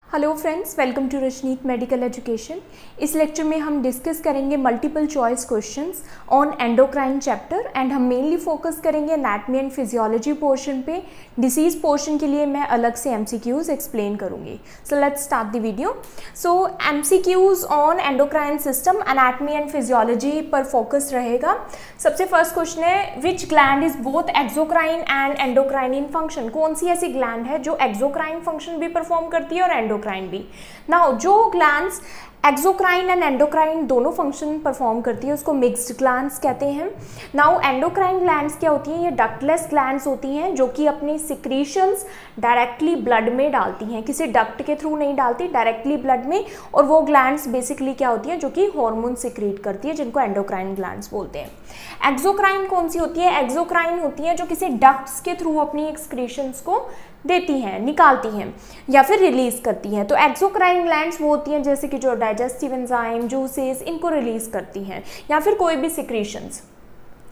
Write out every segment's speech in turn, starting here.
Hello friends, welcome to Rashneet medical education. इस lecture में हम डिस्कस करेंगे multiple choice questions on endocrine chapter and हम मेनली फोकस करेंगे एनाटमी एंड फिजियोलॉजी पोर्शन पे। डिसीज पोर्शन के लिए मैं अलग से एमसीक्यूज एक्सप्लेन करूंगी। So let's start the video. So MCQs on endocrine system, anatomy and physiology पर फोकस रहेगा। सबसे फर्स्ट क्वेश्चन है, which gland is both exocrine and endocrine in function? कौन सी ऐसी ग्लैंड है जो एक्सोक्राइन फंक्शन भी परफॉर्म करती है और एंडोक्राइन भी? नाउ जो ग्लैंड्स एक्सोक्राइन एंड एंडोक्राइन दोनों फंक्शन परफॉर्म करती है उसको मिक्स्ड ग्लैंड्स कहते हैं। नाउ एंडोक्राइन ग्लैंड्स क्या होती हैं? ये डक्टलेस ग्लैंड्स होती हैं जो कि अपनी सिक्रीशंस डायरेक्टली ब्लड में डालती हैं, किसी डक्ट के थ्रू नहीं डालती, डायरेक्टली ब्लड में। और वो ग्लैंड्स बेसिकली क्या होती हैं? जो कि हार्मोन सिक्रीट करती है, जिनको एंडोक्राइन ग्लैंड्स बोलते हैं। एक्सोक्राइन कौन सी होती है? एक्सोक्राइन होती है जो किसी डक्ट्स के थ्रू अपनी एक्सक्रीशंस को देती हैं, निकालती हैं या फिर रिलीज करती हैं। तो एक्सोक्राइन ग्लैंड्स वो होती हैं जैसे कि जो डाइजेस्टिव एंजाइम, जूसेस, इनको रिलीज करती हैं या फिर कोई भी सिक्रीशंस।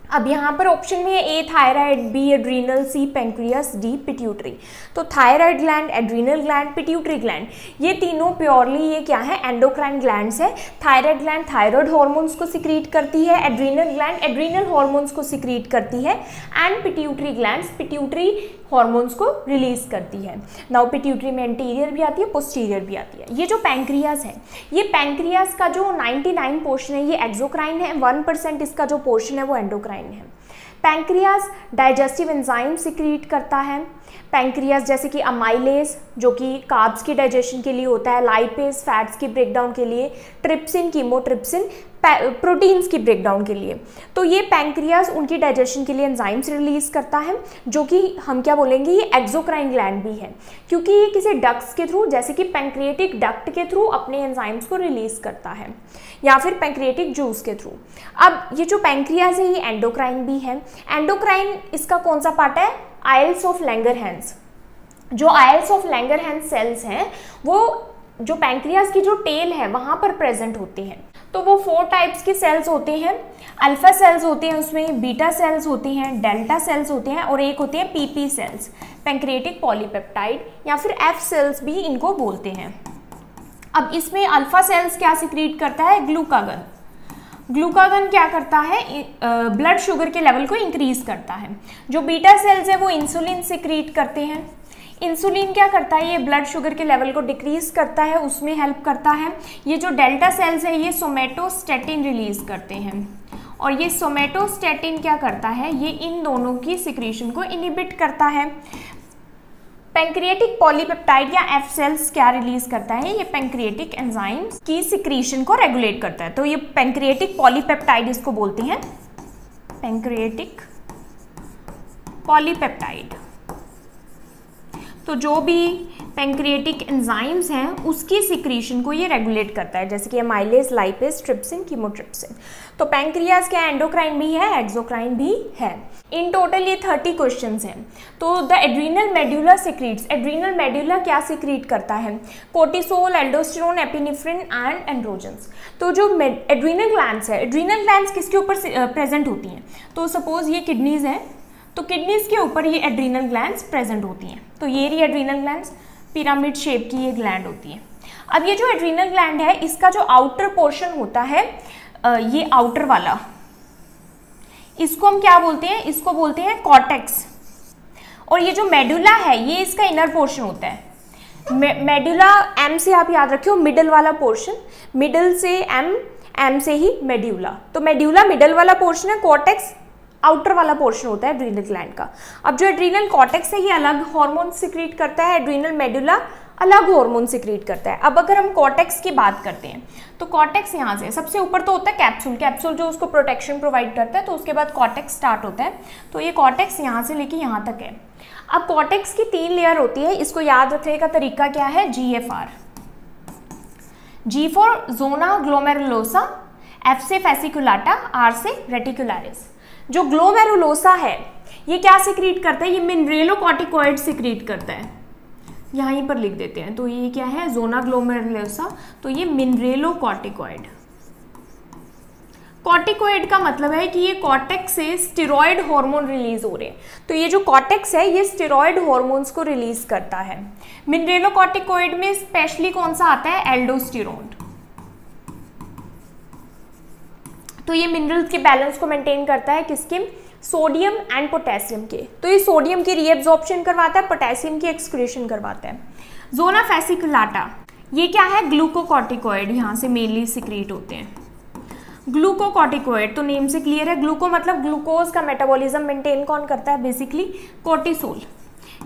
अब यहाँ पर ऑप्शन में है ए थायराइड, बी एड्रीनल, सी पेंक्रियास, डी पिट्यूटरी। तो thyroid gland, adrenal gland, pituitary gland, ये तीनों प्योरली ये क्या है? एंडोक्राइन ग्लैंड्स है। थायराइड ग्लैंड थायराइड हार्मोन्स को सिक्रीट करती है, एड्रीनल ग्लैंड एड्रीनल हार्मोन्स को सिक्रीट करती है and pituitary glands pituitary hormones को रिलीज करती है। नाउ पिट्यूटरी में एंटीरियर भी आती है, पोस्टीरियर भी आती है। ये जो पैंक्रियास है, ये पैंक्रियास का जो 99 पोर्शन है ये एक्सोक्राइन है, 1% इसका जो पोर्शन है वो एंडोक्राइन है। पैंक्रियास डाइजेस्टिव एंजाइम सिक्रीट करता है। पैंक्रियास जैसे कि अमाइलेज जो कि कार्ब्स की डाइजेशन के लिए होता है, लाइपेज फैट्स की ब्रेकडाउन के लिए, ट्रिप्सिन, कीमोट्रिप्सिन प्रोटीन्स की ब्रेकडाउन के लिए। तो ये पैंक्रियास उनकी डाइजेशन के लिए एंजाइम्स रिलीज करता है, जो कि हम क्या बोलेंगे, ये एक्सोक्राइन ग्लैंड भी है क्योंकि ये किसी डक्ट्स के थ्रू जैसे कि पैंक्रिएटिक डक्ट के थ्रू अपने एंजाइम्स को रिलीज करता है या फिर पैंक्रिएटिक जूस के थ्रू। अब ये जो पैंक्रियास है ये एंडोक्राइन भी है। एंडोक्राइन इसका कौन सा पार्ट है? Isles of Langerhans. जो आइल्स ऑफ लैंगरहैंस सेल्स हैं वो जो पैंक्रियास की जो टेल है वहां पर प्रेजेंट होती हैं। तो वो 4 टाइप्स के सेल्स होते हैं। अल्फा सेल्स होते हैं, उसमें बीटा सेल्स होती हैं, डेल्टा सेल्स होते हैं और एक होते हैं पीपी सेल्स, पैंक्रिएटिक पॉलीपेप्टाइड या फिर एफ सेल्स भी इनको बोलते हैं। अब इसमें अल्फा सेल्स क्या सिक्रीट करता है? ग्लूकागन। ग्लूकागन क्या करता है? ब्लड शुगर के लेवल को इंक्रीज करता है। जो बीटा सेल्स है वो इंसुलिन सिक्रीट करते हैं। इंसुलिन क्या करता है? ये ब्लड शुगर के लेवल को डिक्रीज करता है, उसमें हेल्प करता है। ये जो डेल्टा सेल्स है ये सोमेटोस्टेटिन रिलीज करते हैं और ये सोमेटोस्टेटिन क्या करता है? ये इन दोनों की सिक्रीशन को इनिबिट करता है। पैंक्रिएटिक पॉलीपेप्टाइड या एफ सेल्स क्या रिलीज करता है? ये पैंक्रिएटिक एंजाइम्स की सिक्रीशन को रेगुलेट करता है। तो ये पैंक्रिएटिक पॉलीपेप्टाइड इसको बोलते हैं, पैंक्रिएटिक पॉलीपेप्टाइड। तो जो भी पैंक्रिएटिक एंजाइम्स हैं उसकी सिक्रीशन को ये रेगुलेट करता है, जैसे कि अमाइलेज, लाइपेज, ट्रिप्सिन, कीमोट्रिप्सिन। तो पैंक्रियास क्या एंडोक्राइन भी है, एक्सोक्राइन भी है। इन टोटल ये 30 क्वेश्चंस हैं। तो the adrenal medulla secretes, adrenal medulla क्या सिक्रीट करता है? Cortisol, aldosterone, epinephrine and androgens. तो जो एड्रीनल ग्लैंड्स है, एड्रीनल ग्लैंड्स किसके ऊपर प्रेजेंट होती हैं? तो सपोज ये किडनीज है, तो किडनीज के ऊपर ये एड्रीनल ग्लैंड्स प्रेजेंट होती हैं। तो ये रही एड्रीनल ग्लैंड्स, पिरामिड शेप की ये ग्लैंड होती है। अब ये जो एड्रीनल ग्लैंड है इसका जो आउटर पोर्शन होता है, ये आउटर वाला, इसको हम क्या बोलते हैं? इसको बोलते हैं कॉर्टेक्स। और ये जो मेडुला है ये इसका इनर पोर्शन होता है। मेडुला एम से आप याद रखियो, मिडल वाला पोर्शन, मिडल से एम से ही मेड्यूला। तो मेड्यूला मिडल वाला पोर्शन है, कॉर्टेक्स आउटर वाला पोर्शन होता है एड्रीनल ग्लैंड का। अब जो एड्रीनल कॉर्टेक्स है ये अलग हार्मोन सिक्रीट करता है, एड्रीनल मेडुला अलग हार्मोन सिक्रीट करता है। अब अगर हम कॉर्टेक्स की बात करते हैं तो कॉर्टेक्स यहाँ से सबसे ऊपर तो होता है कैप्सूल, कैप्सूल जो उसको प्रोटेक्शन प्रोवाइड करता है, तो उसके बाद कॉर्टेक्स स्टार्ट होता है। तो ये कॉर्टेक्स यहाँ से लेके यहाँ तक है। अब कॉर्टेक्स की 3 लेयर होती है, इसको याद रखने का तरीका क्या है? GFR, G for zona glomerulosa, F से फेसिकुलाटा, R से रेटिकुलरिस। जो ग्लोमेरुलोसा है ये क्या सिक्रीट करता है? ये मिनरेलोकॉर्टिकॉइड सिक्रीट करता है, यहीं पर लिख देते हैं। तो ये क्या है? Zona glomerulosa. तो ये मिनरेलोकॉर्टिकॉइड। कॉर्टिकोइड का मतलब है कि ये कॉर्टेक्स से स्टेरॉयड हार्मोन रिलीज हो रहे हैं। तो ये जो कॉर्टेक्स है ये स्टेरॉयड हार्मोन्स को रिलीज करता है। मिनरेलोकॉर्टिकोइड में स्पेशली कौन सा आता है, एल्डोस्टेरोन। तो ये मिनरल्स के बैलेंस को मेंटेन करता है, किसके, सोडियम एंड पोटेशियम के। तो ये सोडियम की रीएब्जॉर्प्शन करवाता है, पोटेशियम की एक्सक्रीशन करवाता है। जोना फेसिकुलाटा ये क्या है, ग्लूकोकॉर्टिकोइड, यहाँ से मेनली सिक्रीट होते हैं। ग्लूकोकॉर्टिकोइड तो नेम से क्लियर है, ग्लूको मतलब ग्लूकोज का मेटाबॉलिज्म मेंटेन कौन करता है, बेसिकली कोर्टिसोल।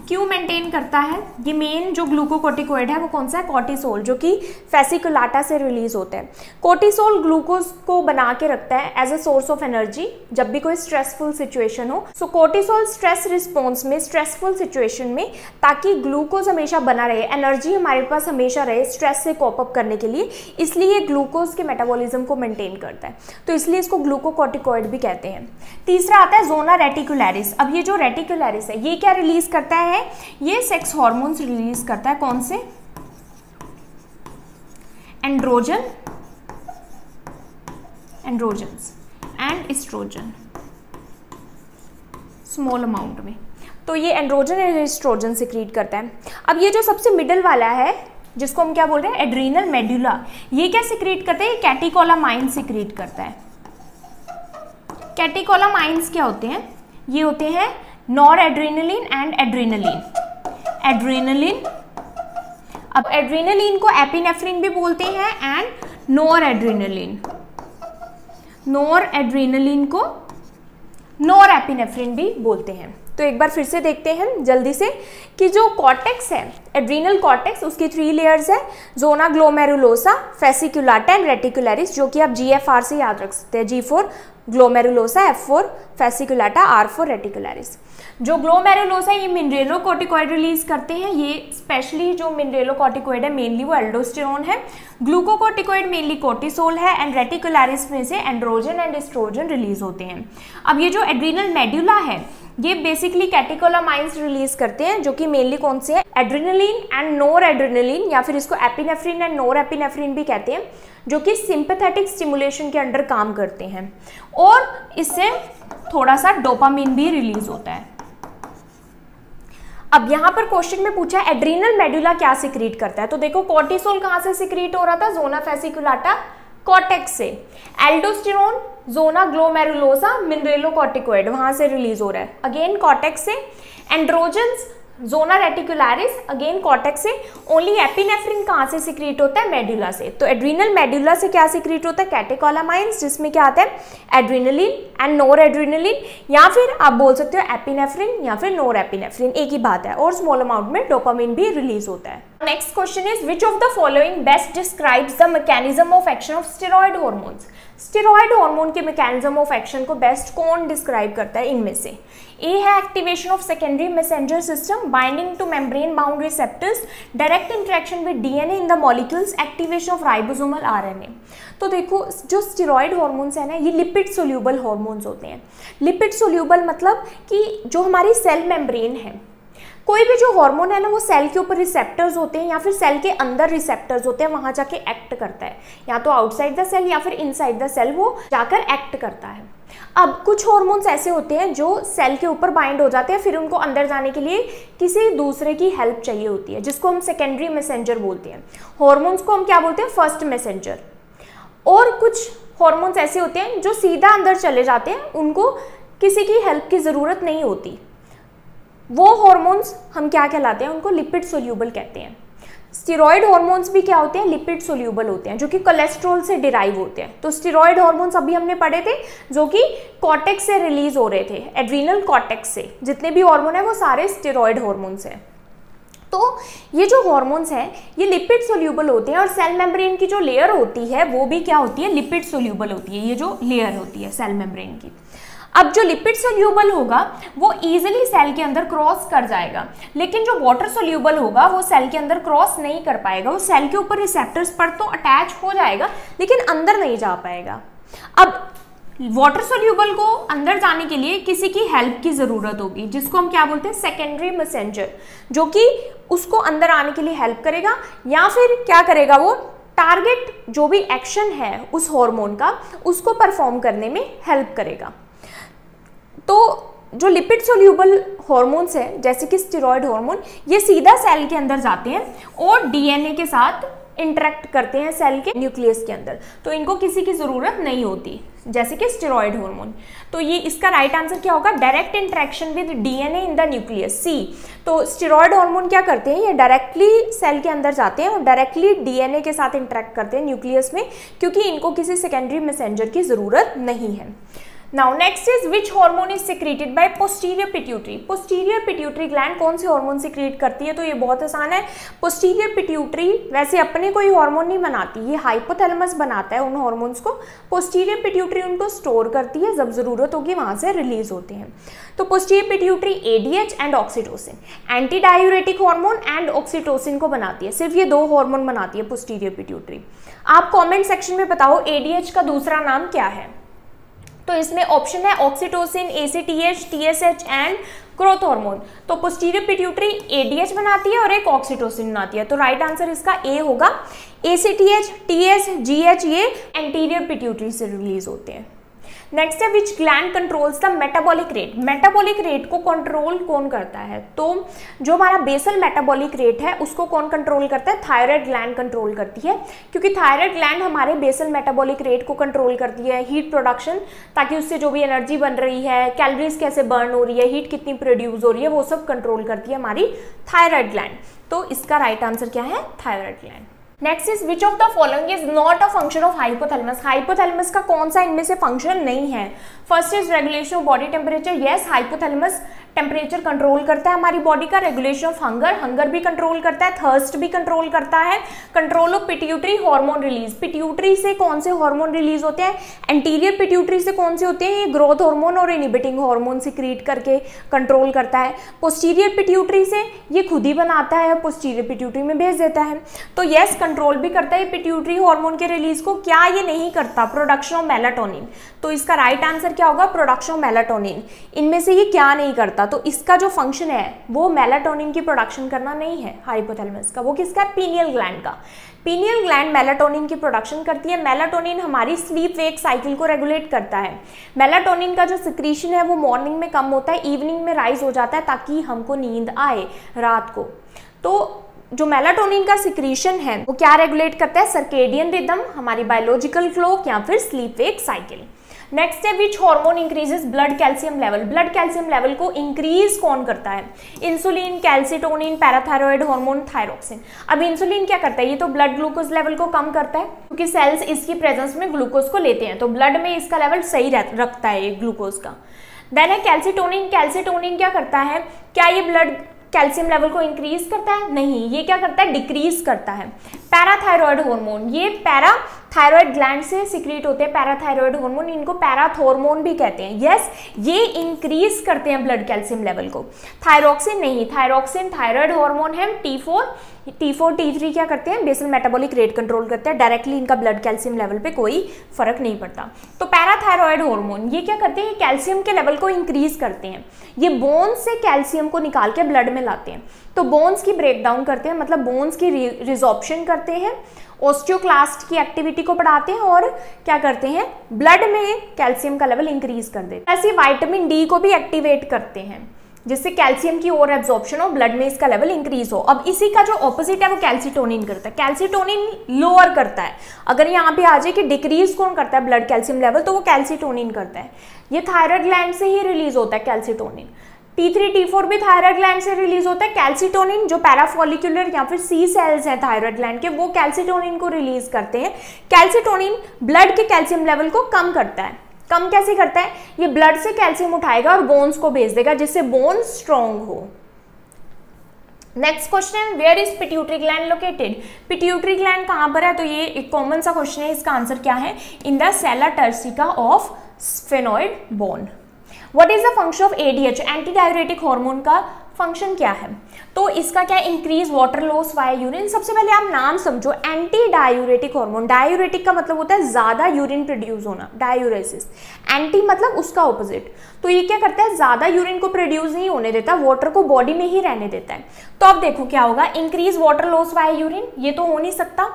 क्यों मेंटेन करता है, ये मेन जो ग्लूकोकॉर्टिकोइड है वो कौन सा है, कोर्टिसोल, जो कि फेसिकुलाटा से रिलीज होता है। कोर्टिसोल ग्लूकोज को बना के रखता है as a source of energy जब भी कोई स्ट्रेसफुल सिचुएशन हो। सो कोर्टिसोल स्ट्रेस रिस्पॉन्स में, स्ट्रेसफुल सिचुएशन में, ताकि ग्लूकोज हमेशा बना रहे, एनर्जी हमारे पास हमेशा रहे स्ट्रेस से कोप अप करने के लिए, इसलिए ये ग्लूकोज के मेटाबॉलिज्म को मेंटेन करता है। तो इसलिए इसको ग्लूकोकॉर्टिकोइड भी कहते हैं। तीसरा आता है जोना रेटिकुलरिस। अब ये जो रेटिकुलरिस है ये क्या रिलीज करता है, ये सेक्स हार्मोन्स रिलीज करता है। कौन से, androgen, androgens and oestrogen, small amount में। तो ये एंड्रोजन एंड एस्ट्रोजन सिक्रीट करता है। अब ये जो सबसे मिडल वाला है जिसको हम क्या बोल रहे हैं, एड्रीनल मेडुला, ये क्या सिक्रीट करता है, ये कैटेकोलामाइन सिक्रीट करता है। कैटेकोलामाइंस क्या होते हैं, ये होते हैं nor adrenaline and adrenaline. Adrenaline, अब एड्रेनलिन को एपिनेफ्रिन भी बोलते हैं and nor adrenaline, nor adrenaline को नॉर एपिनेफ्रिन भी बोलते हैं। तो एक बार फिर से देखते हैं जल्दी से कि जो कॉर्टेक्स है, एड्रीनल कॉर्टेक्स, उसकी 3 लेयर्स है, zona glomerulosa, fasciculata and reticularis, जो कि आप GFR से याद रख सकते हैं। G for glomerulosa, F for fasciculata, R for reticularis. जो ग्लोमेरुलोसा ये मिनरेलोकॉर्टिकोइड रिलीज करते हैं, ये स्पेशली जो मिनरेलोकॉर्टिकोइड है मेनली वो एल्डोस्टेरोन है। ग्लूकोकॉर्टिकोइड मेनली कोर्टिसोल है एंड रेटिकुलरिस में से एंड्रोजन एंड एस्ट्रोजन रिलीज होते हैं। अब ये जो एड्रीनल मेडुला है ये बेसिकली कैटेकोलामाइंस रिलीज करते हैं, जो कि मेनली कौन से है, एड्रेनलिन एंड नोर एड्रेनलिन, या फिर इसको एपिनेफ्रिन एंड नोर एपिनेफ्रिन भी कहते हैं, जो कि सिंपैथेटिक स्टिमुलेशन के अंडर काम करते हैं। और इससे थोड़ा सा डोपामिन भी रिलीज होता है। अब यहाँ पर क्वेश्चन में पूछा है एड्रीनल मेडुला क्या सिक्रीट करता है, तो देखो कोर्टिसोल कहाँ से सिक्रीट हो रहा था, जोना फेसिकुलाटा, कॉर्टेक्स से। एल्डोस्टेरोन जोना ग्लोमेरुलोसा मिनरेलोकॉर्टिकोइड वहां से रिलीज हो रहा है, अगेन कॉर्टेक्स से। Androgens zona reticularis again cortex से। ओनली एपिनेफ्रिन कहाँ से सिक्रीट होता है, मेडुला से। तो एड्रीनल मेडुला से क्या सिक्रीट होता है, कैटेकोलामाइंस, जिसमें क्या आता है एड्रेनलिन एंड नोर एड्रेनलिन, या फिर आप बोल सकते हो एपिनेफ्रिन या फिर नोर एपिनेफ्रिन, एक ही बात है। और स्मॉल अमाउंट में डोपामिन भी रिलीज होता है। Next question is which of the following best describes the mechanism of action of steroid hormones. Steroid hormone के मैकेनिज्म ऑफ एक्शन को बेस्ट कौन डिस्क्राइब करता है इनमें से। ए है activation of secondary messenger system, binding two membrane bound receptors, direct interaction with DNA in the molecules, activation of ribosomal RNA. तो देखो जो स्टेरॉयड हार्मोन्स है ना, ये लिपिड सोल्यूबल हार्मोन्स होते हैं। लिपिड सोल्यूबल मतलब कि जो हमारी सेल मेम्ब्रेन है, कोई भी जो हार्मोन है ना वो सेल के ऊपर रिसेप्टर्स होते हैं या फिर सेल के अंदर रिसेप्टर्स होते हैं, वहां जाके एक्ट करता है, या तो आउटसाइड द सेल या फिर इनसाइड द सेल वो जाकर एक्ट करता है। अब कुछ हार्मोन्स ऐसे होते हैं जो सेल के ऊपर बाइंड हो जाते हैं, फिर उनको अंदर जाने के लिए किसी दूसरे की हेल्प चाहिए होती है, जिसको हम सेकेंडरी मैसेंजर बोलते हैं। हार्मोन्स को हम क्या बोलते हैं, फर्स्ट मैसेंजर। और कुछ हार्मोन्स ऐसे होते हैं जो सीधा अंदर चले जाते हैं, उनको किसी की हेल्प की ज़रूरत नहीं होती। वो हार्मोन्स हम क्या कहलाते हैं, उनको लिपिड सोल्यूबल कहते हैं। स्टेरॉयड हार्मोन्स भी क्या होते हैं, लिपिड सोल्यूबल होते हैं, जो कि कोलेस्ट्रॉल से डिराइव होते हैं। तो स्टेरॉयड हार्मोन्स अभी हमने पढ़े थे जो कि कॉर्टेक्स से रिलीज हो रहे थे, एड्रीनल कॉर्टेक्स से। जितने भी हार्मोन है वो सारे स्टेरॉयड हार्मोन्स हैं। तो ये जो हार्मोन्स हैं ये लिपिड सोल्यूबल होते हैं, और सेल मेम्ब्रेन की जो लेयर होती है वो भी क्या होती है, लिपिड सोल्यूबल होती है। ये जो लेयर होती है सेल मेम्ब्रेन की, अब जो लिपिड सोल्यूबल होगा वो इजीली सेल के अंदर क्रॉस कर जाएगा, लेकिन जो वाटर सोल्यूबल होगा वो सेल के अंदर क्रॉस नहीं कर पाएगा। वो सेल के ऊपर रिसेप्टर्स पर तो अटैच हो जाएगा लेकिन अंदर नहीं जा पाएगा। अब वाटर सोल्यूबल को अंदर जाने के लिए किसी की हेल्प की जरूरत होगी, जिसको हम क्या बोलते हैं, सेकेंडरी मैसेंजर, जो कि उसको अंदर आने के लिए हेल्प करेगा, या फिर क्या करेगा, वो टारगेट जो भी एक्शन है उस हार्मोन का उसको परफॉर्म करने में हेल्प करेगा। तो जो लिपिड सोल्यूबल हार्मोन्स है जैसे कि स्टेरॉयड हार्मोन, ये सीधा सेल के अंदर जाते हैं और डीएनए के साथ इंटरेक्ट करते हैं सेल के न्यूक्लियस के अंदर, तो इनको किसी की जरूरत नहीं होती, जैसे कि स्टेरॉयड हार्मोन। तो ये इसका राइट आंसर क्या होगा? Direct interaction with DNA in the nucleus, C. तो स्टेरॉयड हार्मोन क्या करते हैं, ये डायरेक्टली सेल के अंदर जाते हैं और डायरेक्टली डीएनए के साथ इंटरेक्ट करते हैं न्यूक्लियस में, क्योंकि इनको किसी सेकेंडरी मैसेंजर की जरूरत नहीं है। Now next is which hormone is secreted by posterior pituitary. Posterior pituitary gland कौन से हार्मोन सिक्रीट करती है? तो ये बहुत आसान है। पोस्टीरियर पिट्यूटरी वैसे अपने कोई हार्मोन नहीं बनाती, ये हाइपोथैलेमस बनाता है उन हार्मोन्स को। पोस्टीरियर पिट्यूटरी उनको स्टोर करती है, जब जरूरत होगी वहां से रिलीज होते हैं। तो posterior pituitary ADH and oxytocin, anti diuretic hormone and oxytocin को बनाती है। सिर्फ ये दो हार्मोन बनाती है पोस्टीरियर पिट्यूटरी। आप कॉमेंट सेक्शन में बताओ एडीएच का दूसरा नाम क्या है? तो इसमें ऑप्शन है oxytocin, ACTH, TSH and growth hormone. तो पोस्टीरियर पिट्यूटरी एडीएच बनाती है और एक ऑक्सीटोसिन बनाती है, तो राइट आंसर इसका ए होगा। एसीटीएच, टीएस, जीएच ये एंटीरियर पिट्यूटरी से रिलीज होते हैं। नेक्स्ट है which gland controls the metabolic rate. Metabolic rate को कंट्रोल कौन करता है? तो जो हमारा बेसल मेटाबॉलिक रेट है उसको कौन कंट्रोल करता है? थायराइड ग्लैंड कंट्रोल करती है, क्योंकि थायराइड ग्लैंड हमारे बेसल मेटाबॉलिक रेट को कंट्रोल करती है, हीट प्रोडक्शन, ताकि उससे जो भी एनर्जी बन रही है, कैलोरीज कैसे बर्न हो रही है, हीट कितनी प्रोड्यूस हो रही है, वो सब कंट्रोल करती है हमारी थायराइड ग्लैंड। तो इसका राइट आंसर क्या है? Thyroid gland. Next is which of the following is not a function of hypothalamus. Hypothalamus का कौन सा इनमें से फंक्शन नहीं है? First is regulation of body temperature. Yes, hypothalamus temperature control करता है हमारी बॉडी का। रेगुलेशन ऑफ हंगर, हंगर भी कंट्रोल करता है, थर्स्ट भी कंट्रोल करता है। Control of pituitary hormone release, pituitary से कौन से हार्मोन रिलीज होते हैं? एंटीरियर पिट्यूटरी से कौन से होते हैं? ये ग्रोथ हार्मोन और इनहिबिटिंग हार्मोन सिक्रीट करके कंट्रोल करता है। पोस्टीरियर पिट्यूटरी से ये खुद ही बनाता है, पोस्टीरियर पिट्यूटरी में भेज देता है। तो यस, कंट्रोल भी करता है पिट्यूटरी हार्मोन के रिलीज को। क्या ये नहीं करता? Production of melatonin. तो इसका राइट आंसर क्या होगा? Production of melatonin. इनमें से ये क्या नहीं करता? तो इसका जो फंक्शन है वो मेलाटोनिन की प्रोडक्शन करना नहीं है हाइपोथैलेमस का, वो किसका? पीनियल ग्लैंड का। पीनियल ग्लैंड मेलाटोनिन की प्रोडक्शन करती है। मेलाटोनिन हमारी स्लीप वेक साइकिल को रेगुलेट करता है। मेलाटोनिन का जो सिक्रीशन है वो मॉर्निंग में कम होता है, इवनिंग में राइज हो जाता है, ताकि हमको नींद आए रात को। तो जो मेलाटोनिन का सिक्रीशन है वो क्या रेगुलेट करता है? सर्केडियन रिदम, हमारी बायोलॉजिकल क्लॉक या फिर स्लीप वेक साइकिल। नेक्स्ट है which hormone increases blood calcium level. Blood calcium level को इंक्रीज कौन करता है? Insulin, calcitonin, parathyroid hormone, thyroxine. अब इंसुलिन क्या करता है? ये तो ब्लड ग्लूकोज लेवल को कम करता है, क्योंकि सेल्स इसकी प्रेजेंस में ग्लूकोज को लेते हैं, तो ब्लड में इसका लेवल सही रखता है ये ग्लूकोज का। देन है कैल्सिटोनिन। कैल्सिटोनिन क्या करता है? क्या ये ब्लड कैल्शियम लेवल को इंक्रीज करता है? नहीं, ये क्या करता है? डिक्रीज करता है। पैराथायरॉयड हार्मोन, ये पैराथायरॉयड ग्लैंड से सिक्रीट होते हैं पैराथायरॉयड हार्मोन, इनको पैराथॉर्मोन भी कहते हैं। यस, ये इंक्रीज करते हैं ब्लड कैल्शियम लेवल को। थायरोक्सिन नहीं, थायरोक्सिन थायरॉयड हार्मोन है। T4 T3 क्या करते हैं? बेसल मेटाबॉलिक रेट कंट्रोल करते हैं, डायरेक्टली इनका ब्लड कैल्शियम लेवल पे कोई फर्क नहीं पड़ता। तो पैराथायरॉयड हार्मोन ये क्या करते हैं? कैल्शियम के लेवल को इंक्रीज करते हैं। ये बोन्स से कैल्शियम को निकाल के ब्लड में लाते हैं, तो बोन्स की ब्रेकडाउन करते हैं, मतलब बोन्स की रिजॉर्प्शन करते हैं, ओस्टियोक्लास्ट की एक्टिविटी को बढ़ाते हैं और क्या करते हैं? ब्लड में कैल्शियम का लेवल इंक्रीज कर देते हैं। ऐसे विटामिन डी को भी एक्टिवेट करते हैं, जिससे कैल्शियम की और एब्जॉर्प्शन हो, ब्लड में इसका लेवल इंक्रीज हो। अब इसी का जो ऑपोजिट है वो कैल्सिटोनिन करता है। कैल्सिटोनिन लोअर करता है। अगर यहाँ पे आ जाए कि डिक्रीज कौन करता है ब्लड कैल्शियम लेवल, तो वो कैल्सिटोनिन करता है। ये थायराइड ग्लैंड से ही रिलीज होता है कैल्सिटोनिन। T3 T4 भी थायराइड ग्लैंड से रिलीज होता है। कैल्सिटोनिन जो पैराफॉलिकुलर या फिर सी सेल्स हैं थायराइड ग्लैंड के, वो कैल्सिटोनिन को रिलीज करते हैं। कैल्सिटोनिन ब्लड के कैल्शियम लेवल को कम करता है। कम कैसे करता है? ये ब्लड से कैल्शियम उठाएगा और बोन्स को भेज देगा, जिससे बोन्स स्ट्रॉन्ग हो। Next question, where is pituitary gland located. Pituitary gland कहां पर है? तो ये एक कॉमन सा क्वेश्चन है, इसका आंसर क्या है? In the sella turcica of sphenoid bone. What is the function of ADH? Anti diuretic hormone का फंक्शन क्या है? तो इसका क्या? Increase water loss via urine. सबसे पहले आप नाम समझो, एंटी डायूरेटिक हार्मोन। डायूरेटिक का मतलब होता है ज्यादा यूरिन प्रोड्यूस होना, डायूरेसिस। एंटी मतलब उसका ऑपोजिट। तो ये क्या करता है? ज्यादा यूरिन को प्रोड्यूस नहीं होने देता, वाटर को बॉडी में ही रहने देता है। तो अब देखो क्या होगा, increase water loss via urine, ये तो हो नहीं सकता।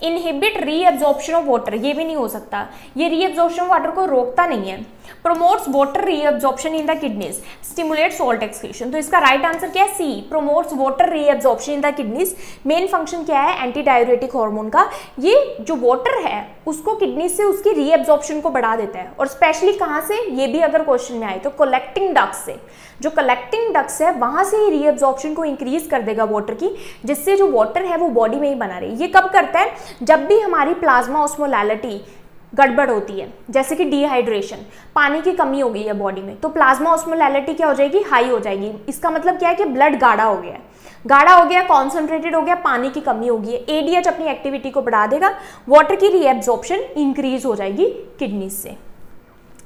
इनहिबिट रीअब्जॉर्प्शन ऑफ वाटर, ये भी नहीं हो सकता, ये रीअब्जॉर्प्शन ऑफ वाटर को रोकता नहीं है। Promotes water reabsorption in the kidneys, stimulate salt excretion. तो इसका राइट आंसर क्या है? C, promotes water reabsorption in the kidneys. Main function क्या है एंटी डायूरेटिक हार्मोन का? ये जो वाटर है उसको किडनी से उसकी रीअब्जॉर्प्शन को बढ़ा देता है, और स्पेशली कहाँ से, ये भी अगर क्वेश्चन में आए तो कलेक्टिंग डक्ट्स से, जो कलेक्टिंग डक्ट्स है वहां से ही रीअब्जॉर्प्शन को इंक्रीज कर देगा वाटर की, जिससे जो वाटर है वो बॉडी में ही बना रही। ये कब करता है? जब भी हमारी प्लाज्मा ऑस्मोलैलिटी गड़बड़ होती है, जैसे कि डिहाइड्रेशन, पानी की कमी हो गई है बॉडी में, तो प्लाज्मा ऑस्मोलैलिटी क्या हो जाएगी? हाई हो जाएगी। इसका मतलब क्या है कि ब्लड गाढ़ा हो गया है, गाढ़ा हो गया, कॉन्सेंट्रेटेड हो गया, पानी की कमी होगी, एडीएच अपनी एक्टिविटी को बढ़ा देगा, वाटर की रीएब्जॉर्प्शन इंक्रीज हो जाएगी किडनी से।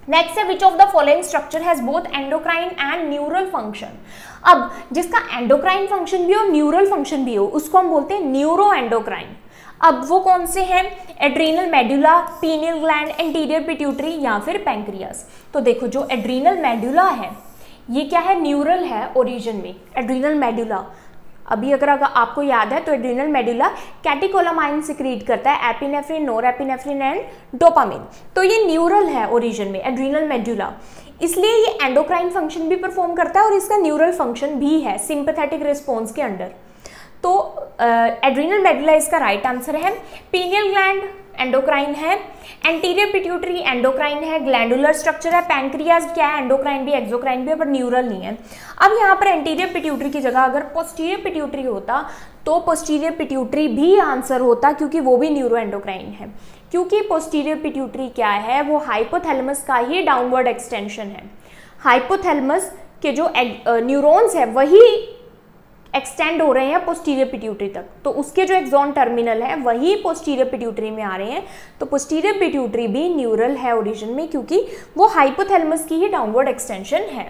नेक्स्ट है which of the following structure has both endocrine and neural function. अब जिसका एंडोक्राइन फंक्शन भी हो, न्यूरल फंक्शन भी हो, उसको हम बोलते हैं न्यूरो एंडोक्राइन। अब वो कौन से हैं? Adrenal medulla, pineal gland, anterior pituitary या फिर पैंक्रियास। तो देखो जो एड्रीनल मेडुला है ये क्या है? न्यूरल है ओरिजिन में। एड्रीनल मेडुला, अभी अगर आपको याद है तो एड्रीनल मेडुला कैटेकोलामाइन सिक्रीट करता है, एपिनेफ्रिन, नोरेपिनेफ्रिन एंड डोपामिन। तो ये न्यूरल है ओरिजिन में, एड्रीनल मेडुला, इसलिए ये एंडोक्राइन फंक्शन भी परफॉर्म करता है और इसका न्यूरल फंक्शन भी है सिंपैथेटिक रिस्पॉन्स के अंडर। तो एड्रीनल मेडुला इसका राइट आंसर है। पीनियल ग्लैंड एंडोक्राइन है, एंटीरियर पिट्यूटरी एंडोक्राइन है, ग्लैंडुलर स्ट्रक्चर है, पैंक्रियाज क्या है? एंडोक्राइन भी, एक्सोक्राइन भी है, पर न्यूरल नहीं है। अब यहाँ पर एंटीरियर पिट्यूटरी की जगह अगर पोस्टीरियर पिट्यूटरी होता तो पोस्टीरियर पिट्यूटरी भी आंसर होता, क्योंकि वो भी न्यूरो एंडोक्राइन है। क्योंकि पोस्टीरियर पिट्यूटरी क्या है? वो हाइपोथैलेमस का ही डाउनवर्ड एक्सटेंशन है। हाइपोथैलेमस के जो न्यूरॉन्स है वही एक्सटेंड हो रहे हैं पोस्टीरियर पिट्यूटरी तक, तो उसके जो एक्सॉन टर्मिनल है वही पोस्टीरियर पिट्यूटरी में आ रहे हैं। तो पोस्टीरियर पिट्यूटरी भी न्यूरल है ओरिजिन में, क्योंकि वो हाइपोथैलेमस की ही डाउनवर्ड एक्सटेंशन है।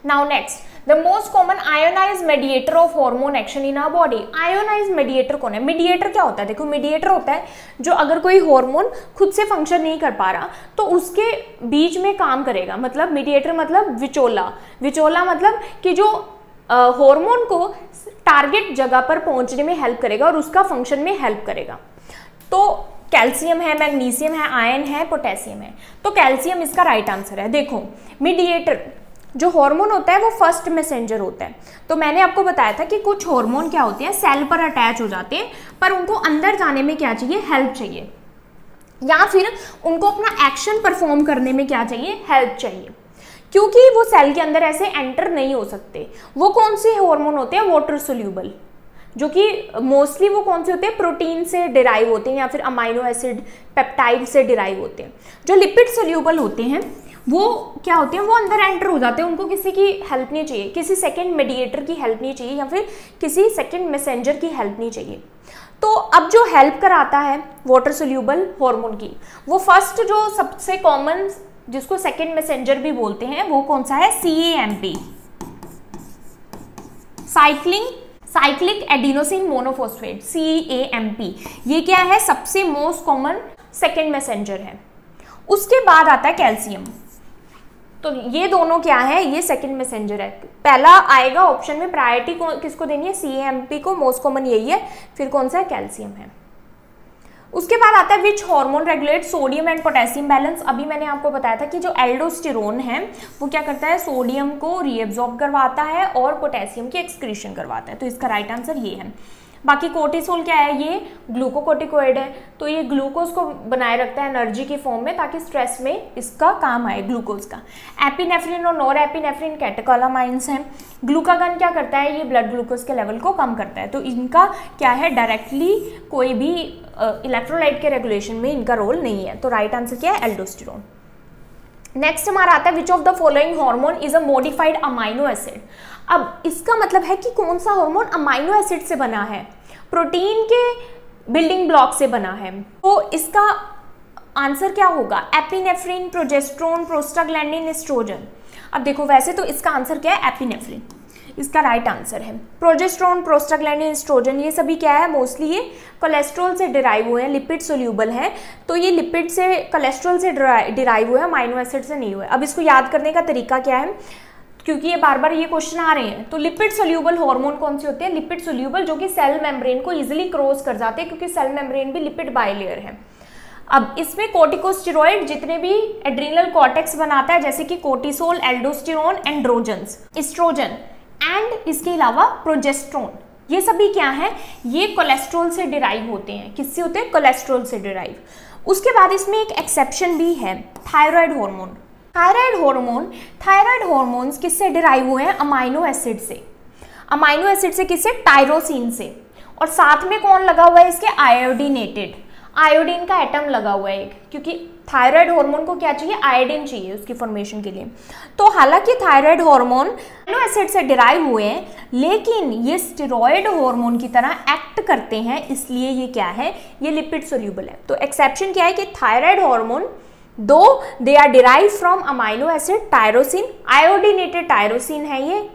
Now next, the most common ionized mediator of hormone action in our body. Ionized mediator कौन है? मीडिएटर क्या होता है? देखो मीडिएटर होता है जो अगर कोई हार्मोन खुद से फंक्शन नहीं कर पा रहा तो उसके बीच में काम करेगा। मतलब मीडिएटर मतलब विचोला, विचोला मतलब कि जो हार्मोन को टारगेट जगह पर पहुंचने में हेल्प करेगा और उसका फंक्शन में हेल्प करेगा। तो कैल्शियम है, मैग्नीशियम है, आयरन है, पोटेशियम है। तो कैल्शियम इसका राइट आंसर है। देखो मीडिएटर जो हार्मोन होता है वो फर्स्ट मैसेंजर होता है। तो मैंने आपको बताया था कि कुछ हार्मोन क्या होते हैं, सेल पर अटैच हो जाते हैं, पर उनको अंदर जाने में क्या चाहिए? हेल्प चाहिए, या फिर उनको अपना एक्शन परफॉर्म करने में क्या चाहिए? हेल्प चाहिए, क्योंकि वो सेल के अंदर ऐसे एंटर नहीं हो सकते। वो कौन से हार्मोन होते हैं? वाटर सोल्यूबल, जो कि मोस्टली वो कौन से होते हैं? प्रोटीन से डिराइव होते हैं या फिर अमाइनो एसिड, पेप्टाइड से डिराइव होते हैं। जो लिपिड सोल्यूबल होते हैं वो क्या होते हैं? वो अंदर एंटर हो जाते हैं, उनको किसी की हेल्प नहीं चाहिए, किसी सेकेंड मीडिएटर की हेल्प नहीं चाहिए, या फिर किसी सेकेंड मैसेंजर की हेल्प नहीं चाहिए। तो अब जो हेल्प कराता है वाटर सोल्यूबल हार्मोन की, वो फर्स्ट जो सबसे कॉमन जिसको सेकेंड मैसेंजर भी बोलते हैं वो कौन सा है? CAMP, cyclic adenosine monophosphate, CAMP। ये क्या है? सबसे मोस्ट कॉमन सेकेंड मैसेंजर है। उसके बाद आता है कैल्शियम। तो ये दोनों क्या है? ये सेकेंड मैसेंजर है। पहला आएगा ऑप्शन में, प्रायोरिटी किसको देनी है? CAMP को, मोस्ट कॉमन यही है। फिर कौन सा है? कैल्शियम है। उसके बाद आता है which hormone regulate sodium and potassium balance. अभी मैंने आपको बताया था कि जो एल्डोस्टेरोन है वो क्या करता है? सोडियम को रीएब्जॉर्ब करवाता है और पोटेशियम की एक्सक्रीशन करवाता है। तो इसका राइट आंसर ये है। बाकी कोर्टिसोल क्या है? ये ग्लूकोकोर्टिकोइड है, तो ये ग्लूकोज को बनाए रखता है एनर्जी की फॉर्म में, ताकि स्ट्रेस में इसका काम आए ग्लूकोज का। एपिनेफ्रिन और नोर एपिनेफ्रिन कैटेकोलामाइंस हैं। ग्लूकागन क्या करता है? ये ब्लड ग्लूकोज के लेवल को कम करता है। तो इनका क्या है? डायरेक्टली कोई भी इलेक्ट्रोलाइट के रेगुलेशन में इनका रोल नहीं है। तो राइट आंसर क्या है? एल्डोस्टेरोन। नेक्स्ट हमारा आता है which of the following hormone is a modified amino acid. अब इसका मतलब है कि कौन सा हार्मोन अमाइनो एसिड से बना है, प्रोटीन के बिल्डिंग ब्लॉक से बना है। तो इसका आंसर क्या होगा? Epinephrine, progesterone, prostaglandin, oestrogen. अब देखो वैसे तो इसका आंसर क्या है? एपिनेफ्रिन इसका राइट आंसर है। प्रोजेस्टेरोन, प्रोस्टाग्लैंडिन, एस्ट्रोजन ये सभी क्या है? मोस्टली ये कोलेस्ट्रॉल से डिराइव हुए हैं, लिपिड सोल्यूबल हैं। तो ये लिपिड से, कोलेस्ट्रॉल से डिराइव हुए हैं, अमाइनो एसिड से नहीं हुए। अब इसको याद करने का तरीका क्या है? क्योंकि ये बार बार ये क्वेश्चन आ रहे हैं। तो लिपिड सोल्यूबल हार्मोन कौन से होते हैं? लिपिड सोल्यूबल, जो कि सेल मेम्ब्रेन को इजीली क्रॉस कर जाते हैं, क्योंकि सेल मेम्ब्रेन भी लिपिड बाइलेयर है। अब इसमें कोर्टिकोस्टेरॉइड जितने भी एड्रीनल कॉर्टेक्स बनाता है, जैसे कि cortisol, aldosterone, androgens, oestrogen and इसके अलावा प्रोजेस्टेरोन, ये सभी क्या है? ये कोलेस्ट्रॉल से डिराइव होते हैं। किससे होते हैं? कोलेस्ट्रॉल से डिराइव। उसके बाद इसमें एक एक्सेप्शन भी है, थायराइड हार्मोन। थायराइड हार्मोन्स किससे डिराइव हुए हैं? अमाइनो एसिड से। अमाइनो एसिड से किससे? टायरोसिन से। और साथ में कौन लगा हुआ है इसके? आयोडीनेटेड, आयोडीन का एटम लगा हुआ है एक, क्योंकि थायराइड हार्मोन को क्या चाहिए? आयोडीन चाहिए उसकी फॉर्मेशन के लिए। तो हालांकि थायराइड हार्मोन अमीनो एसिड से डिराइव हुए हैं, लेकिन ये स्टेरॉयड हार्मोन की तरह एक्ट करते हैं, इसलिए ये क्या है? ये लिपिड सोल्यूबल है। तो एक्सेप्शन क्या है कि थायराइड हार्मोन दो they are derive from amino acid tyrosine, iodinated tyrosine है ये,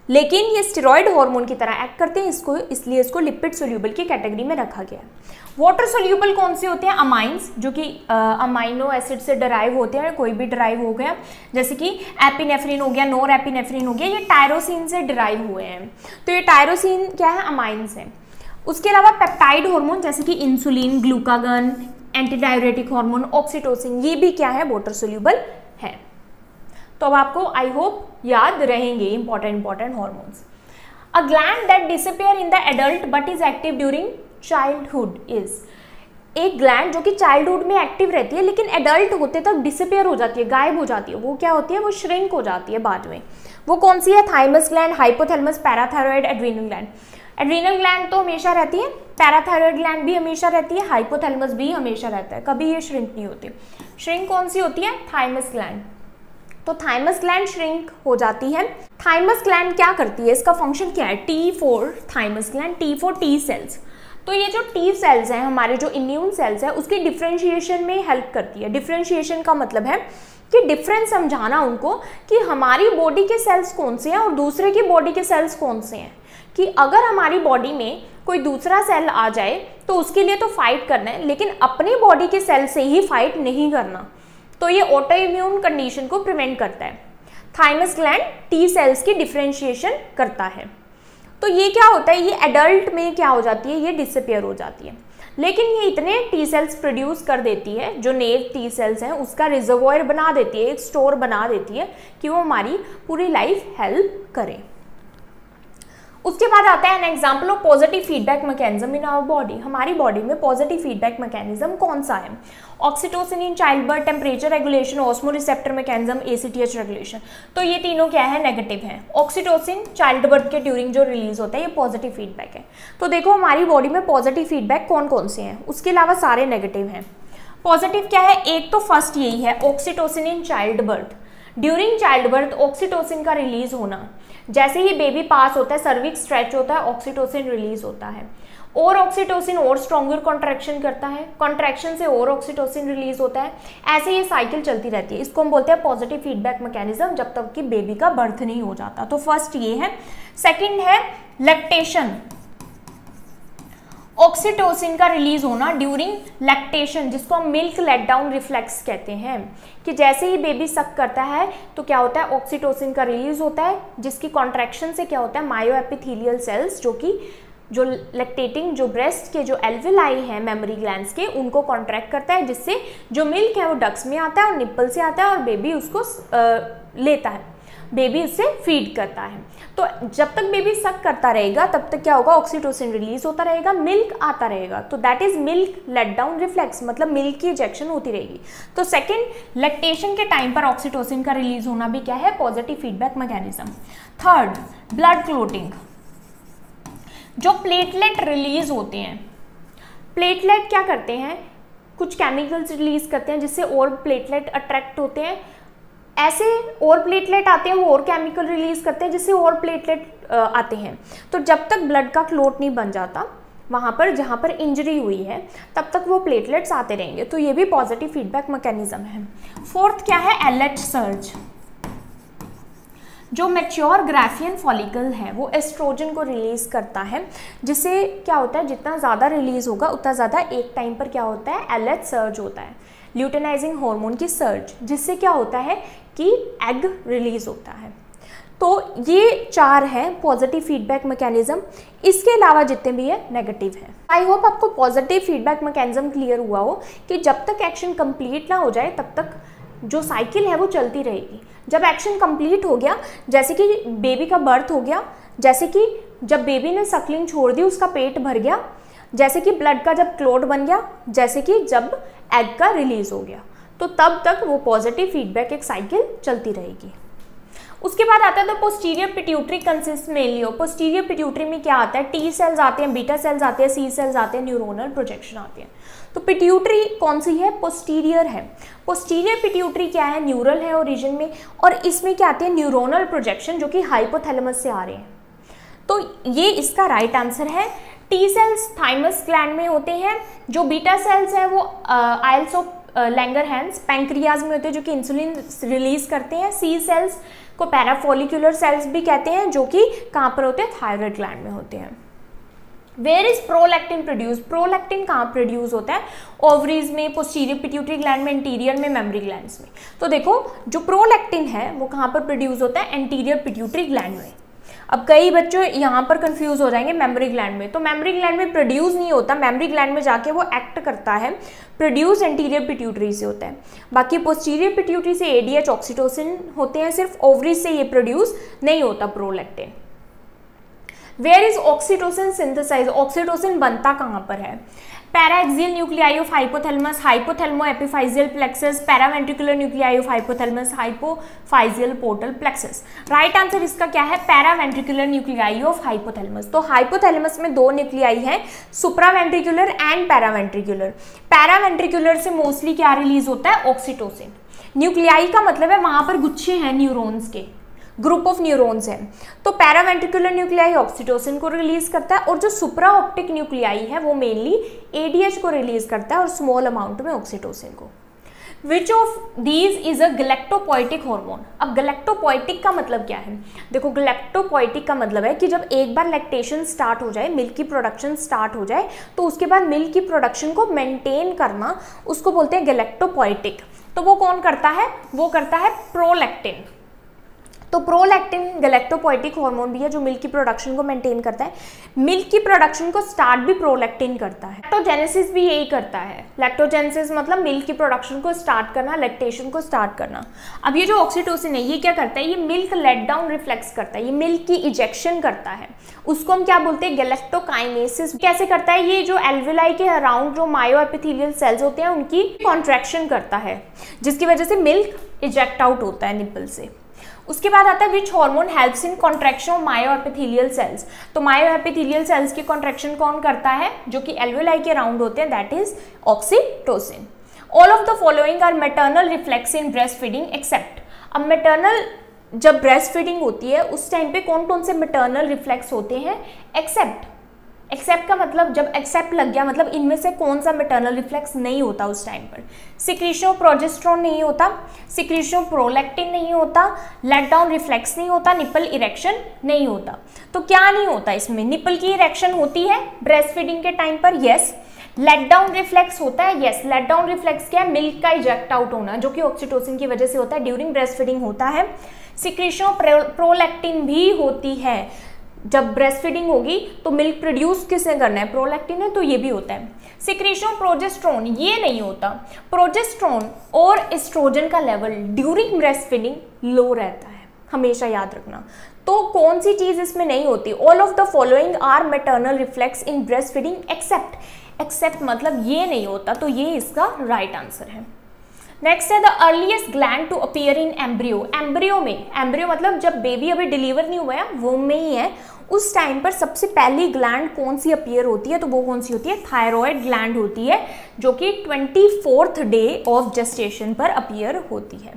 लेकिन ये स्टेरॉयड हार्मोन की तरह एक्ट करते हैं, इसलिए इसको लिपिड सोल्यूबल की कैटेगरी में रखा गया है। वाटर सोल्यूबल कौन से होते हैं? अमाइंस, जो कि अमाइनो एसिड से डिराइव होते हैं, कोई भी डिराइव हो गया, जैसे कि एपिनेफ्रिन हो गया, नोर एपिनेफ्रिन हो गया, ये टायरोसिन से डिराइव हुए हैं। तो ये टायरोसिन क्या है? अमाइंस है। उसके अलावा पेप्टाइड हार्मोन, जैसे कि इंसुलिन, ग्लूकागन, एंटीडायरेटिक हार्मोन, ऑक्सीटोसिन, ये भी क्या है? वाटर सोल्यूबल है। तो अब आपको आई होप याद रहेंगे important hormones. A gland that disappear in the adult but is active during childhood is, एक ग्लैंड जो कि चाइल्डहुड में एक्टिव रहती है लेकिन एडल्ट होते तक डिसअपियर हो जाती है, गायब हो जाती है, वो क्या होती है? वो श्रिंक हो जाती है बाद में। वो कौन सी है? Thymus gland, hypothalamus, parathyroid, adrenal gland. Adrenal gland तो हमेशा रहती है, पैराथायरॉयड ग्लैंड भी हमेशा रहती है, हाइपोथैलेमस भी हमेशा रहता है, कभी ये श्रिंक नहीं होती। श्रिंक कौन सी होती है? Thymus gland. तो थाइमस ग्लैंड श्रिंक हो जाती है। थाइमस ग्लैंड क्या करती है? इसका फंक्शन क्या है? T4 thymus gland, T4 T cells. तो ये जो टी सेल्स हैं, हमारे जो इम्यून सेल्स हैं, उसकी डिफरेंशिएशन में हेल्प करती है। डिफरेंशिएशन का मतलब है कि डिफरेंस समझाना उनको कि हमारी बॉडी के सेल्स कौन से हैं और दूसरे की बॉडी के सेल्स कौन से हैं, कि अगर हमारी बॉडी में कोई दूसरा सेल आ जाए तो उसके लिए तो फाइट करना है, लेकिन अपनी बॉडी के सेल से ही फाइट नहीं करना। तो ये ऑटो इम्यून कंडीशन को प्रिवेंट करता है। थाइमस ग्लैंड टी सेल्स की डिफरेंशिएशन करता है। तो ये क्या होता है? ये एडल्ट में क्या हो जाती है? ये डिसअपियर हो जाती है, लेकिन ये इतने टी सेल्स प्रोड्यूस कर देती है, जो नेव टी सेल्स हैं उसका रिजर्वॉयर बना देती है, एक स्टोर बना देती है कि वो हमारी पूरी लाइफ हेल्प करे। उसके बाद आता है an example of positive feedback mechanism in our body. हमारी बॉडी में पॉजिटिव फीडबैक मैकेनिज्म कौन सा है? Oxytocin in child birth, temperature regulation, osmo receptor mechanism, ACTH regulation. तो ये तीनों क्या है? नेगेटिव है। ऑक्सीटोसिन चाइल्ड बर्थ के ड्यूरिंग जो रिलीज होता है, ये पॉजिटिव फीडबैक है। तो देखो हमारी बॉडी में पॉजिटिव फीडबैक कौन कौन से हैं, उसके अलावा सारे नेगेटिव हैं। पॉजिटिव क्या है? एक तो फर्स्ट यही है, oxytocin in child birth. During child birth oxytocin का रिलीज होना, जैसे ही बेबी पास होता है, सर्विक्स स्ट्रेच होता है, ऑक्सीटोसिन रिलीज होता है। और ऑक्सीटोसिन और स्ट्रॉन्गर कॉन्ट्रैक्शन करता है, कॉन्ट्रैक्शन से और ऑक्सीटोसिन रिलीज होता है। ऐसे ये साइकिल चलती रहती है। इसको हम बोलते हैं पॉजिटिव फीडबैक मैकेनिज्म, जब तक कि बेबी का बर्थ नहीं हो जाता। तो फर्स्ट ये है। सेकंड है लैक्टेशन, ऑक्सीटोसिन का रिलीज होना ड्यूरिंग लैक्टेशन, जिसको हम मिल्क लेट डाउन रिफ्लेक्स कहते हैं, कि जैसे ही बेबी सक करता है तो क्या होता है? ऑक्सीटोसिन का रिलीज होता है, जिसकी कॉन्ट्रैक्शन से क्या होता है? मायोएपिथेलियल सेल्स, जो लैक्टेटिंग जो ब्रेस्ट के जो एल्वेलाई हैं मेमोरी ग्लैंड्स के, उनको कॉन्ट्रैक्ट करता है, जिससे जो मिल्क है वो डक्स में आता है और निप्पल से आता है और बेबी उसको लेता है, बेबी उससे फीड करता है। तो जब तक बेबी सक करता रहेगा तब तक क्या होगा? ऑक्सीटोसिन रिलीज होता रहेगा, मिल्क आता रहेगा। तो that is milk let down reflex, मतलब मिल्क की इजेक्शन होती रहेगी। तो सेकंड, लैक्टेशन के टाइम पर ऑक्सीटोसिन का रिलीज होना भी क्या है? Positive feedback mechanism. Third, blood clotting, जो प्लेटलेट रिलीज होते हैं। प्लेटलेट क्या करते हैं? कुछ केमिकल्स रिलीज करते हैं जिससे और प्लेटलेट अट्रैक्ट होते हैं। ऐसे और प्लेटलेट आते हैं, वो और केमिकल रिलीज करते हैं जिससे और प्लेटलेट आते हैं। तो जब तक ब्लड का क्लोट नहीं बन जाता वहाँ पर जहाँ पर इंजरी हुई है, तब तक वो प्लेटलेट्स आते रहेंगे। तो ये भी पॉजिटिव फीडबैक मैकेनिज्म है। फोर्थ क्या है? LH सर्ज, जो मैच्योर ग्राफियन फॉलिकल है वो एस्ट्रोजन को रिलीज करता है, जिससे क्या होता है? जितना ज़्यादा रिलीज होगा उतना ज़्यादा एक टाइम पर क्या होता है? LH सर्ज होता है, ल्यूटेनाइजिंग हार्मोन की सर्ज, जिससे क्या होता है कि एग रिलीज होता है। तो ये 4 है पॉजिटिव फीडबैक मैकेनिज्म। इसके अलावा जितने भी है नेगेटिव है। आई होप आपको पॉजिटिव फीडबैक मैकेनिज्म क्लियर हुआ हो कि जब तक एक्शन कंप्लीट ना हो जाए तब तक जो साइकिल है वो चलती रहेगी। जब एक्शन कंप्लीट हो गया, जैसे कि बेबी का बर्थ हो गया, जैसे कि जब बेबी ने सकलिंग छोड़ दी उसका पेट भर गया, जैसे कि ब्लड का जब क्लॉट बन गया, जैसे कि जब एग का रिलीज हो गया, तो तब तक वो पॉजिटिव फीडबैक एक साइकिल चलती रहेगी। उसके बाद आता है तो पोस्टीरियर पिट्यूटरी कंसिस्ट मेनली हो। पोस्टीरियर पिट्यूटरी में क्या आता है, टी सेल्स आते हैं, बीटा सेल्स आते हैं, सी सेल्स आते हैं, न्यूरोनल प्रोजेक्शन आते हैं। तो पिट्यूटरी कौन सी है, पोस्टीरियर है। पोस्टीरियर पिट्यूटरी क्या है, न्यूरल है ओरिजिन में, और इसमें क्या आते हैं न्यूरोनल प्रोजेक्शन जो कि हाइपोथैलेमस से आ रहे हैं। तो ये इसका राइट आंसर है। टी सेल्स थाइमस ग्लैंड में होते हैं, जो बीटा सेल्स हैं वो आइल्स ऑफ लैंगरहैंस पैंक्रियाज में होते हैं जो कि इंसुलिन रिलीज करते हैं। सी सेल्स को पैराफोलिकुलर सेल्स भी कहते हैं जो कि कहाँ पर होते हैं, थायराइड ग्लैंड में होते हैं। Where is prolactin produce, prolactin कहाँ प्रोड्यूस होता है, ओवरीज में, पोस्टीरियर पिट्यूटरी ग्लैंड में, एंटीरियर में, मेमरी ग्लैंड्स में। तो देखो जो प्रोलैक्टिन है वो कहाँ पर प्रोड्यूस होता है, एंटीरियर पिट्यूटरी ग्लैंड में। अब कई बच्चों यहाँ पर कंफ्यूज हो जाएंगे मेमरी ग्लैंड में, तो मेमरी ग्लैंड में प्रोड्यूस नहीं होता, मेमरी ग्लैंड में जाके वो एक्ट करता है, प्रोड्यूस एंटीरियर पिट्यूटरी से होता है। बाकी पोस्टीरियर पिट्यूटरी से एडीएच ऑक्सीटोसिन होते हैं, सिर्फ ओवरी से ये प्रोड्यूस नहीं होता prolactin. Where is oxytocin synthesize, oxytocin बनता कहाँ पर है, paraxial nuclei of hypothalamus, hypothalamo epiphyseal plexus, paraventricular nuclei of hypothalamus, hypophyseal portal plexus. Right answer इसका क्या है, पैरावेंट्रिकुलर न्यूक्लियाई ऑफ हाइपोथैलेमस। तो हाइपोथैलेमस में 2 न्यूक्लियाई हैं, सुप्रावेंट्रिकुलर एंड पैरावेंट्रिकुलर। पैरावेंट्रिकुलर से मोस्टली क्या रिलीज होता है, ऑक्सीटोसिन। न्यूक्लियाई का मतलब है वहां पर गुच्छे हैं न्यूरॉन्स के, ग्रुप ऑफ न्यूरॉन्स है। तो पैरावेंट्रिकुलर न्यूक्लियाई ऑक्सीटोसिन को रिलीज करता है, और जो सुप्रा ऑप्टिक न्यूक्लियाई है वो मेनली एडीएच को रिलीज करता है और स्मॉल अमाउंट में ऑक्सीटोसिन को। Which of these is a galactopoietic hormone. अब गैलेक्टोपोइटिक का मतलब क्या है, देखो गैलेक्टोपोइटिक का मतलब है कि जब एक बार लैक्टेशन स्टार्ट हो जाए, मिल्क की प्रोडक्शन स्टार्ट हो जाए, तो उसके बाद मिल्क की प्रोडक्शन को मेंटेन करना, उसको बोलते हैं गैलेक्टोपोइटिक। तो वो कौन करता है, वो करता है प्रोलैक्टिन। तो प्रोलैक्टिन गैलेक्टोपोइटिक हार्मोन भी है जो मिल्क की प्रोडक्शन को मेंटेन करता है। मिल्क की प्रोडक्शन को स्टार्ट भी प्रोलैक्टिन करता है। लैक्टोजेनेसिस भी यही करता है। लैक्टोजेनेसिस मतलब मिल्क की प्रोडक्शन को स्टार्ट करना, लैक्टेशन को स्टार्ट करना। अब ये जो ऑक्सीटोसिन है ये क्या करता है, ये मिल्क लेट डाउन रिफ्लेक्स करता है, ये मिल्क की इजेक्शन करता है, उसको हम क्या बोलते हैं, गैलेक्टोकाइनेसिस। कैसे करता है, ये जो एल्वेलाई के अराउंड जो मायो एपिथेलियल सेल्स होते हैं उनकी कॉन्ट्रैक्शन करता है, जिसकी वजह से मिल्क इजेक्ट आउट होता है निपल से। उसके बाद आता है which hormone helps in contraction of myo epithelial cells. तो मायो एपिथेलियल सेल्स की कॉन्ट्रैक्शन कौन करता है, जो कि एल्वेलाई के अराउंड होते हैं, that is oxytocin. All of the following are maternal reflex in breast feeding except. अब मैटरनल जब ब्रेस्ट फीडिंग होती है उस टाइम पे कौन कौन से मैटरनल रिफ्लेक्स होते हैं, एक्सेप्ट। एक्सेप्ट का मतलब जब एक्सेप्ट लग गया मतलब इनमें से कौन सा मैटरनल रिफ्लेक्स नहीं होता उस टाइम पर, सिक्रीशन ऑफ प्रोजेस्टेरोन नहीं होता, सिक्रीशन ऑफ प्रोलैक्टिन नहीं होता, लेट डाउन रिफ्लेक्स नहीं होता, निपल इरेक्शन नहीं होता। तो क्या नहीं होता इसमें, निपल की इरेक्शन होती है ब्रेस्ट फीडिंग के टाइम पर, यस। लेट डाउन रिफ्लेक्स होता है, यस। लेट डाउन रिफ्लेक्स क्या है, मिल्क का इजेक्ट आउट होना जो कि ऑक्सीटोसिन की वजह से होता है, ड्यूरिंग ब्रेस्ट फीडिंग होता है। सिक्रीशन ऑफ प्रोलैक्टिन भी होती है, जब ब्रेस्ट फीडिंग होगी तो मिल्क प्रोड्यूस किसने करना है, प्रोलैक्टिन है, तो ये भी होता है। सिक्रीशन ऑफ प्रोजेस्टेरोन ये नहीं होता। प्रोजेस्टेरोन और एस्ट्रोजन का लेवल ड्यूरिंग ब्रेस्ट फीडिंग लो रहता है, हमेशा याद रखना। तो कौन सी चीज इसमें नहीं होती, all of the following are maternal reflex in breast feeding except. Except मतलब ये नहीं होता, तो ये इसका राइट आंसर है। नेक्स्ट है the earliest gland to appear in embryo. Embryo में, एम्ब्रियो मतलब जब बेबी अभी डिलीवर नहीं हुआ है, वोम में ही है, उस टाइम पर सबसे पहली ग्लैंड कौन सी अपीयर होती है, तो वो कौन सी होती है, थायराइड ग्लैंड होती है, जो कि 24th डे ऑफ जेस्टेशन पर अपीयर होती है।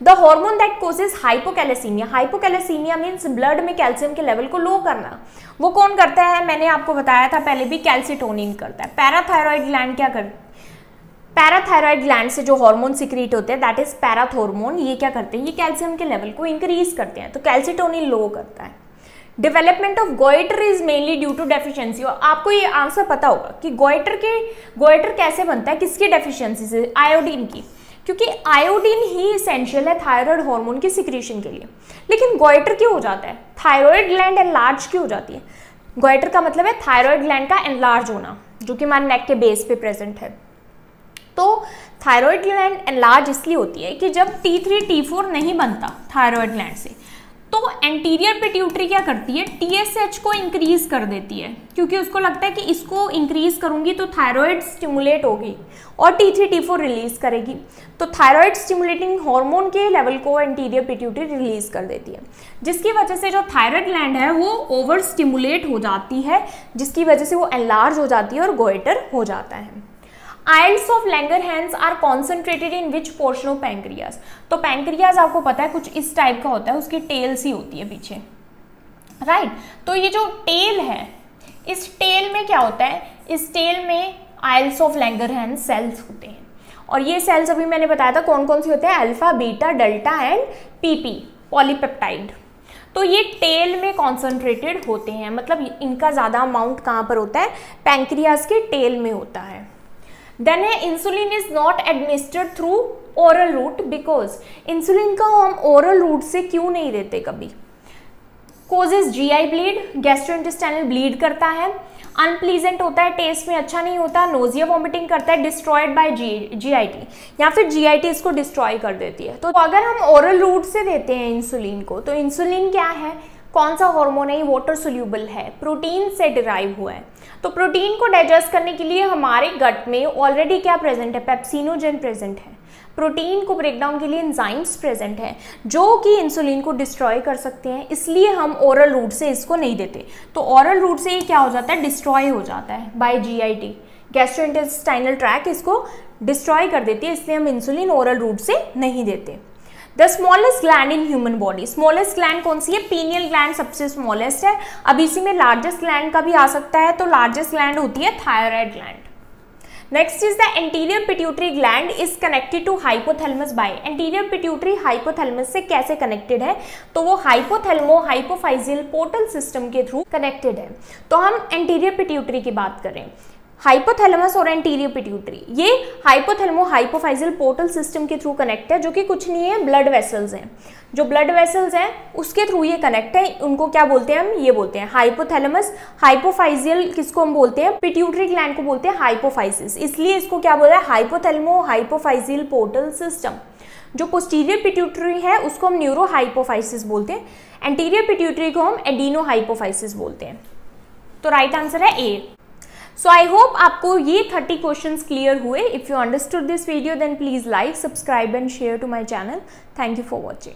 The hormone that causes hypocalcemia. Hypocalcemia means blood में कैल्शियम के लेवल को लो करना, वो कौन करता है, मैंने आपको बताया था पहले भी, कैल्सिटोनिन करता है। पैराथायरॉयड ग्लैंड क्या करता है, पैराथायरॉयड ग्लैंड से जो हार्मोन सिक्रीट होते हैं दैट इज पैराथॉर्मोन, ये क्या करते हैं, ये कैल्शियम के लेवल को इंक्रीज करते हैं, तो कैल्सिटोनिन लो करता है। Development of goiter is mainly due to deficiency. और आपको ये आंसर पता होगा कि गोइटर कैसे बनता है, किसकी डेफिशिएंसी से, आयोडीन की। क्योंकि आयोडीन ही इसेंशियल है थायराइड हार्मोन के सिक्रीशन के लिए। लेकिन गोइटर क्यों हो जाता है, थायराइड ग्लैंड एनलार्ज क्यों हो जाती है? गोइटर का मतलब है थायराइड ग्लैंड का एनलार्ज होना, जो कि हमारे नेक के बेस पे प्रेजेंट है। तो थायराइड ग्लैंड एनलार्ज इसलिए होती है कि जब T3 T4 नहीं बनता थायराइड ग्लैंड से, तो एंटीरियर पिट्यूटरी क्या करती है, TSH को इंक्रीज कर देती है, क्योंकि उसको लगता है कि इसको इंक्रीज करूंगी तो थायराइड स्टिमुलेट होगी और T3 T4 रिलीज करेगी। तो थायराइड स्टिमुलेटिंग हार्मोन के लेवल को एंटीरियर पिट्यूटरी रिलीज कर देती है, जिसकी वजह से जो थायराइड ग्लैंड है वो ओवर स्टिमुलेट हो जाती है, जिसकी वजह से वो एनलार्ज हो जाती है और गोइटर हो जाता है। Isles of Langerhans are concentrated in which portion of pancreas. तो पैंक्रियाज आपको पता है कुछ इस टाइप का होता है, उसकी टेल सी होती है पीछे, राइट। तो ये जो टेल है, इस टेल में क्या होता है, इस टेल में आइल्स ऑफ लैंगरहैंस सेल्स होते हैं। और ये सेल्स अभी मैंने बताया था कौन कौन सी होते हैं, alpha, beta, delta and PP, polypeptide. तो ये टेल में कॉन्सेंट्रेटेड होते हैं, मतलब इनका ज़्यादा अमाउंट कहाँ पर होता है, पैंक्रियाज के टेल में होता है। Then insulin is not administered through oral route, because insulin का हम ओरल रूट से क्यों नहीं देते कभी? Causes GI bleed, gastrointestinal bleed करता है, अनप्लीजेंट होता है, टेस्ट में अच्छा नहीं होता, नोजिया वॉमिटिंग करता है, डिस्ट्रॉयड बाय GIT, या फिर GIT इसको डिस्ट्रॉय कर देती है। तो अगर हम ओरल रूट से देते हैं इंसुलिन को, तो इंसुलिन क्या है, कौन सा हार्मोन है, वाटर सोल्यूबल है, प्रोटीन से डिराइव हुआ है। तो प्रोटीन को डाइजेस्ट करने के लिए हमारे गट में ऑलरेडी क्या प्रेजेंट है, पेप्सिनोजेन प्रेजेंट है। प्रोटीन को ब्रेक डाउन के लिए एंजाइम्स प्रेजेंट है जो कि इंसुलिन को डिस्ट्रॉय कर सकते हैं, इसलिए हम ओरल रूट से इसको नहीं देते। तो ओरल रूट से ये क्या हो जाता है, डिस्ट्रॉय हो जाता है बाय GIT, गैस्ट्रोइंटेस्टाइनल ट्रैक्ट इसको डिस्ट्रॉय कर देती है, इसलिए हम इंसुलिन ओरल रूट से नहीं देते। The smallest gland in human body, smallest gland कौन सी है, पीनियल ग्लैंड सबसे स्मॉलेस्ट है। अब इसी में लार्जेस्ट ग्लैंड का भी आ सकता है, तो लार्जेस्ट ग्लैंड होती है thyroid gland. Next is the anterior pituitary gland is connected to hypothalamus by, anterior pituitary hypothalamus से कैसे कनेक्टेड है, तो वो हाइपोथैलेमो हाइपोफाइजियल पोर्टल सिस्टम के थ्रू कनेक्टेड है। तो हम एंटीरियर पिट्यूटरी की बात करें, हाइपोथैलेमस और एंटीरियर पिट्यूटरी, ये हाइपोथैलेमो हाइपोफाइजियल पोर्टल सिस्टम के थ्रू कनेक्ट है, जो कि कुछ नहीं है, ब्लड वेसल्स हैं। जो ब्लड वेसल्स हैं उसके थ्रू ये कनेक्ट है, उनको क्या बोलते हैं हम, ये बोलते हैं हाइपोथैलेमस। हाइपोफाइजियल किसको हम बोलते हैं, पिट्यूटरी ग्लैंड को बोलते हैं हाइपोफाइसिस, इसलिए इसको क्या बोला है, हाइपोथैलेमो हाइपोफाइजियल पोर्टल सिस्टम। जो पोस्टीरियर पिट्यूटरी है उसको हम न्यूरो हाइपोफाइसिस बोलते हैं, एंटीरियर पिट्यूटरी को हम एडिनो हाइपोफाइसिस बोलते हैं। तो राइट आंसर है ए। सो आई होप आपको ये 30 क्वेश्चंस क्लियर हुए। If you understood this video then please like, subscribe and share to my channel. Thank you for watching.